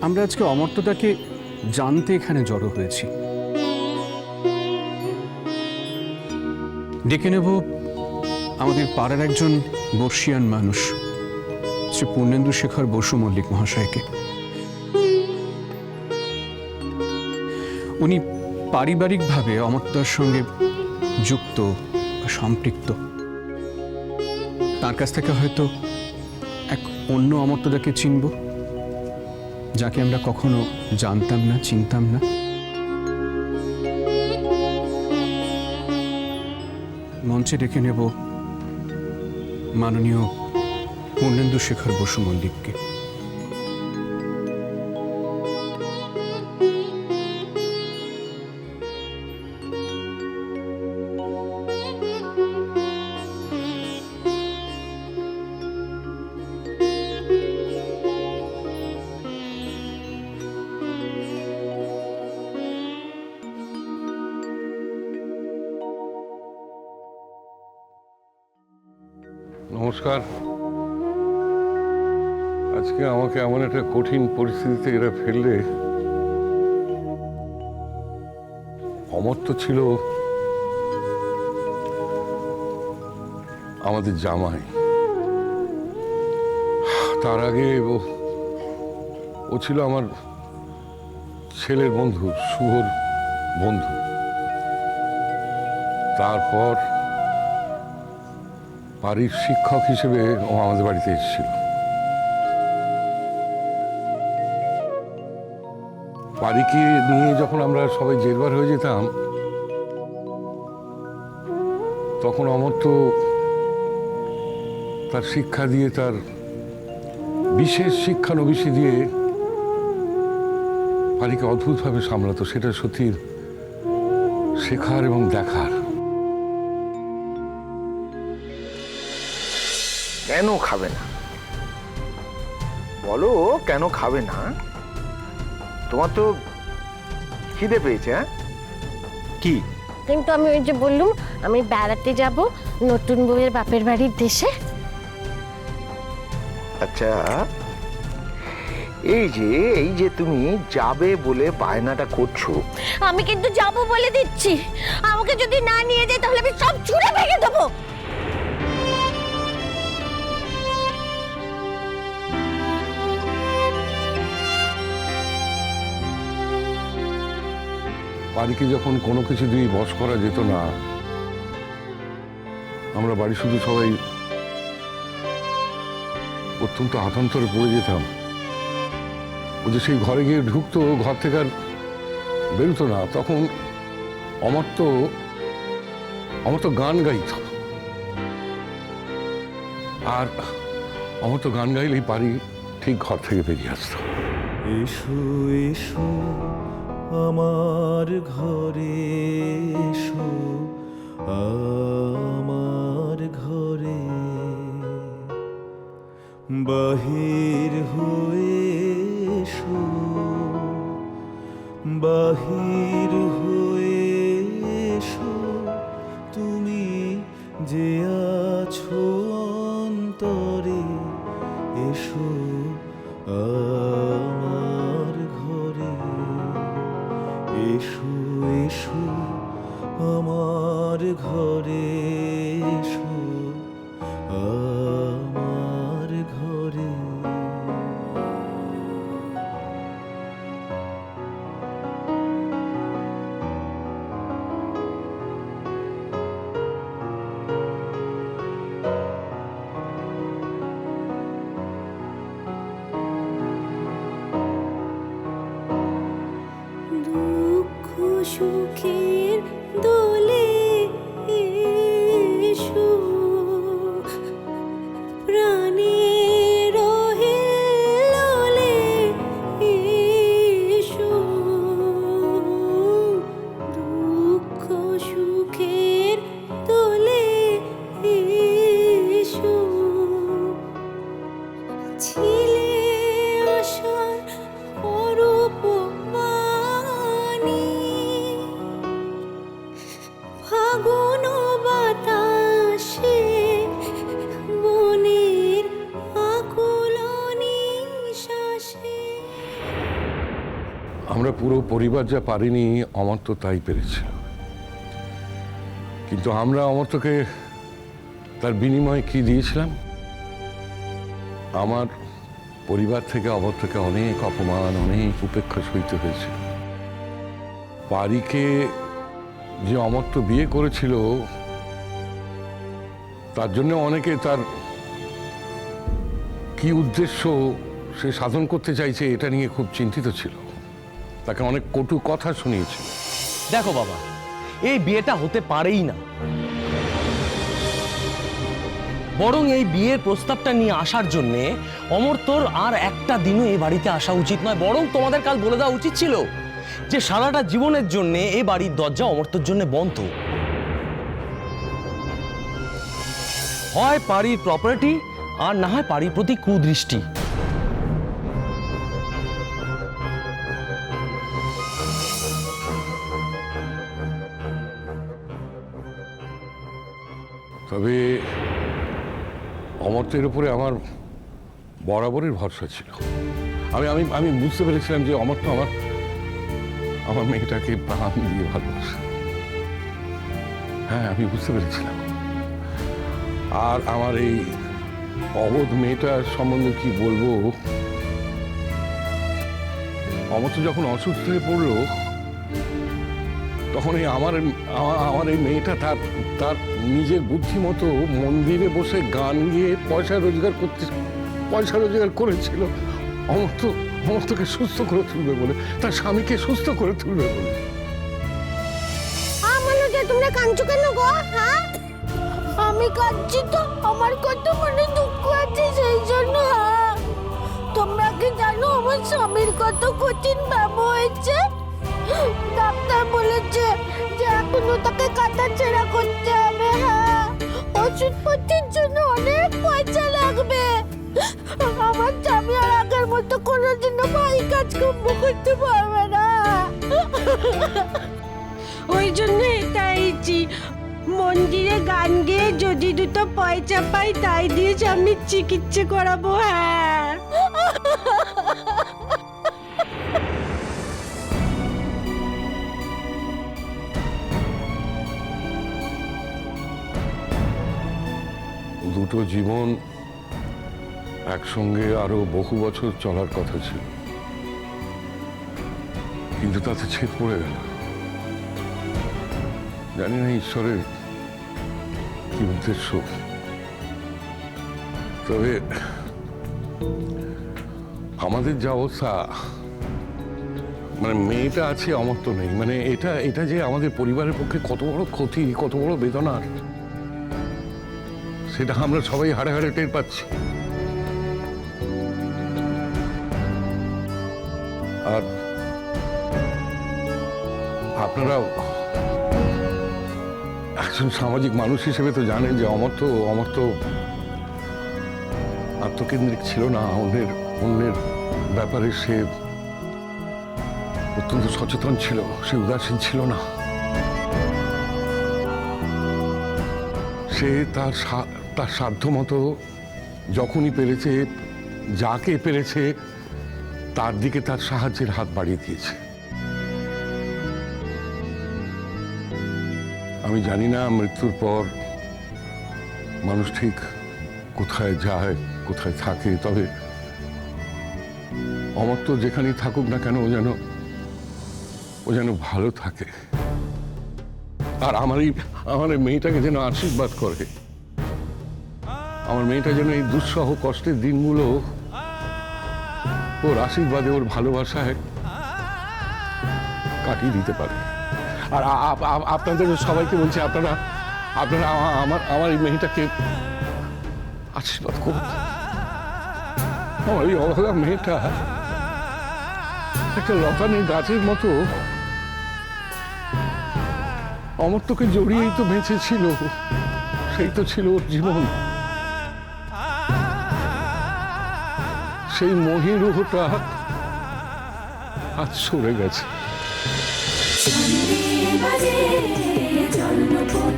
আমরা আজকে অমর্ত্যদাকে জানতে এখানে জড়ো হয়েছি। ডেকে নেব আমাদের পাড়ার একজন বর্ষিয়ান মানুষ, শ্রী পূর্ণেন্দু শেখর বসু মল্লিক মহাশয়কে। উনি পারিবারিকভাবে অমর্ত্যদার সঙ্গে যুক্ত, সম্পৃক্ত। তার কাছ থেকে হয়তো এক অন্য অমর্ত্যদাকে চিনব, যাকে আমরা কখনো জানতাম না, চিনতাম না। মঞ্চে ডেকে নেব মাননীয় পূর্ণেন্দু শেখর বসু মল্লিককে। নমস্কার। আজকে আমাকে এমন একটা কঠিন পরিস্থিতিতে এরা ফেললে। অমর্ত্য ছিল আমাদের জামাই, তার আগে ও ছিল আমার ছেলের বন্ধু, শুভর বন্ধু। তারপর বাড়ির শিক্ষক হিসেবে ও আমাদের বাড়িতে এসেছিল। বাড়িকে নিয়ে যখন আমরা সবাই জেরবার হয়ে যেতাম, তখন অমর্ত্য তার শিক্ষা দিয়ে, তার বিশেষ শিক্ষানবিশি দিয়ে বাড়িকে অদ্ভুতভাবে সামলাতো। সেটা সত্যি শেখার এবং দেখার। কেন খাবে না বলো, কেন খাবে না? তোমার তো খিদে পেয়েছে। হ্যাঁ, কি? কিন্তু আমি ওই যে বললুম আমি বেড়াতে যাব নতুন বউয়ের বাপের বাড়ির দেশে। আচ্ছা, এই যে তুমি যাবে বলে বায়নাটা করছো, আমি কিন্তু যাব বলে দিচ্ছি। আমাকে যদি না নিয়ে যায় তাহলে আমি সব ছুঁড়ে ভেঙে দেবো। বাড়িকে যখন কোনো কিছু দিয়ে বশ করা যেত না, আমরা বাড়ি শুধু সবাই অত্যন্ত আতন্তরে পড়ে যেতাম। ও যে সেই ঘরে গিয়ে ঢুকতো, ঘর থেকে আর বেরোতো না। তখন অমর্ত্য গান গাইত, আর অমর্ত্য গান গাইলেই বাড়ি ঠিক ঘর থেকে বেরিয়ে আসতো। এসো এসো আমার ঘরে, এসো আমার ঘরে, বাহির হয়ে এসো, বাহির হয়ে এসো, তুমি যে আছো অন্তরে, এসো আমার ঘরে, এসো এসো আমার ঘরে, এসো আমার ঘরে। দুঃখ সুখের দোলে এসো, প্রাণের হেলোলে এসো, দুঃখ সুখের দোলে এসো, ছিলে আশার অরূপ বাণী, আমরা পুরো পরিবার যা পারিনি, অমর্ত্য তাই পেরেছিল। কিন্তু আমরা অমর্ত্যকে তার বিনিময়ে কি দিয়েছিলাম? আমার পরিবার থেকে অমর্ত্যকে অনেক অপমান, অনেক উপেক্ষা সইতে হয়েছিল। পারিকে যে অমর্ত্য বিয়ে করেছিল, তার জন্য অনেকে তার কি উদ্দেশ্য সে সাধন করতে চাইছে এটা নিয়ে খুব চিন্তিত ছিল। তাকে অনেক কটু কথা শুনিয়েছিল। দেখো বাবা, এই বিয়েটা হতে পারেই না। বরং এই বিয়ের প্রস্তাবটা নিয়ে আসার জন্য অমর্ত্যর আর একটা দিনও এই বাড়িতে আসা উচিত নয়। বরং তোমাদের কাল বলে দেওয়া উচিত ছিল যে সারাটা জীবনের জন্য এই বাড়ির দরজা অমর্ত্যর জন্য বন্ধ। হয় বাড়ির প্রপার্টি, আর না হয় বাড়ির প্রতি কুদৃষ্টি। তবে অমর্ত্যের উপরে আমার বরাবরের ভরসা ছিল। আমি আমি আমি বুঝতে পেরেছিলাম যে অমর্ত্য আমার মেয়েটাকে প্রাণ দিয়ে ভালোবাসে। হ্যাঁ, আমি বুঝতে পেরেছিলাম। আর আমার এই অবোধ মেয়েটার সম্বন্ধে কি বলবো, অমর্ত্য যখন অসুস্থ হয়ে পড়লো, তখন এই আমার এই মেয়েটা তার নিজের বুদ্ধি মতো মন্দিরে বসে গান গিয়ে পয়সা রোজগার করেছিল অমর্ত্যকে সুস্থ করে তুলবে বলে, তার স্বামীকে সুস্থ করে তুলবে বলে। তোমরা কাঁদছো কেন গো? হ্যাঁ, আমি কাঁদছি তো, আমার কত মনে দুঃখ আছে সেই জন্য। তোমরা কি জানো আমার স্বামীর কত কঠিন ভাব হয়েছে? ডাক্তার বলেছে যে এখনো তাকে কাটাছেঁড়া করতে হবে। হ্যাঁ, ওষুধপত্রের জন্য অনেক পয়সা লাগবে। আমার স্বামী আর আগের মতো কোনোদিনও ভাই কাজকর্ম করতে পারবে না। ওই জন্য এটাইছি, মন্দিরে গান গেয়ে যদি দুটো পয়সা পাই তাই দিয়ে স্বামীর চিকিৎসা করাবো। হ্যাঁ, দুটো জীবন একসঙ্গে আরো বহু বছর চলার কথা ছিল, কিন্তু তাতে ছেদ পড়ে গেল। জানি না ঈশ্বরের কি উদ্দেশ্য। তবে আমাদের যে অবস্থা, মানে মেয়েটা আছে, অমর্ত্য নেই, মানে এটা যে আমাদের পরিবারের পক্ষে কত বড় ক্ষতি, কত বড় বেদনার, সেটা আমরা সবাই হাড়ে হাড়ে টের পাচ্ছি। আর আপনারাও একজন সামাজিক মানুষ হিসেবে তো জানেন যে অমর্ত্য আত্মকেন্দ্রিক ছিল না। অন্যের ব্যাপারে সে অত্যন্ত সচেতন ছিল, সে উদাসীন ছিল না। সে তার সাধ্য মতো যখনই পেরেছে, যাকে পেরেছে তার দিকে তার সাহায্যের হাত বাড়িয়ে দিয়েছে। আমি জানি না মৃত্যুর পর মানুষ ঠিক কোথায় যায়, কোথায় থাকে, তবে অমর্ত্য যেখানেই থাকুক না কেন ও যেন ভালো থাকে। আর আমার এই মেয়েটাকে যেন আশীর্বাদ করে। আমার মেয়েটা যেন এই দুঃসহ কষ্টের দিনগুলো ওর আশীর্বাদে, ওর ভালোবাসায় কাটিয়ে দিতে পারে। আর আপনাদের সবাইকে বলছি, আপনারা আমার এই মেয়েটাকে আশীর্বাদ করুন। আমার এই অভাগা মেয়েটা একটা লতানি গাছের মতো অমর্ত্যকে জড়িয়েই তো বেঁচে ছিল, সেই তো ছিল ওর জীবন। সেই মহিরুহটা আজ সরে গেছে। বাজে জন্মপথ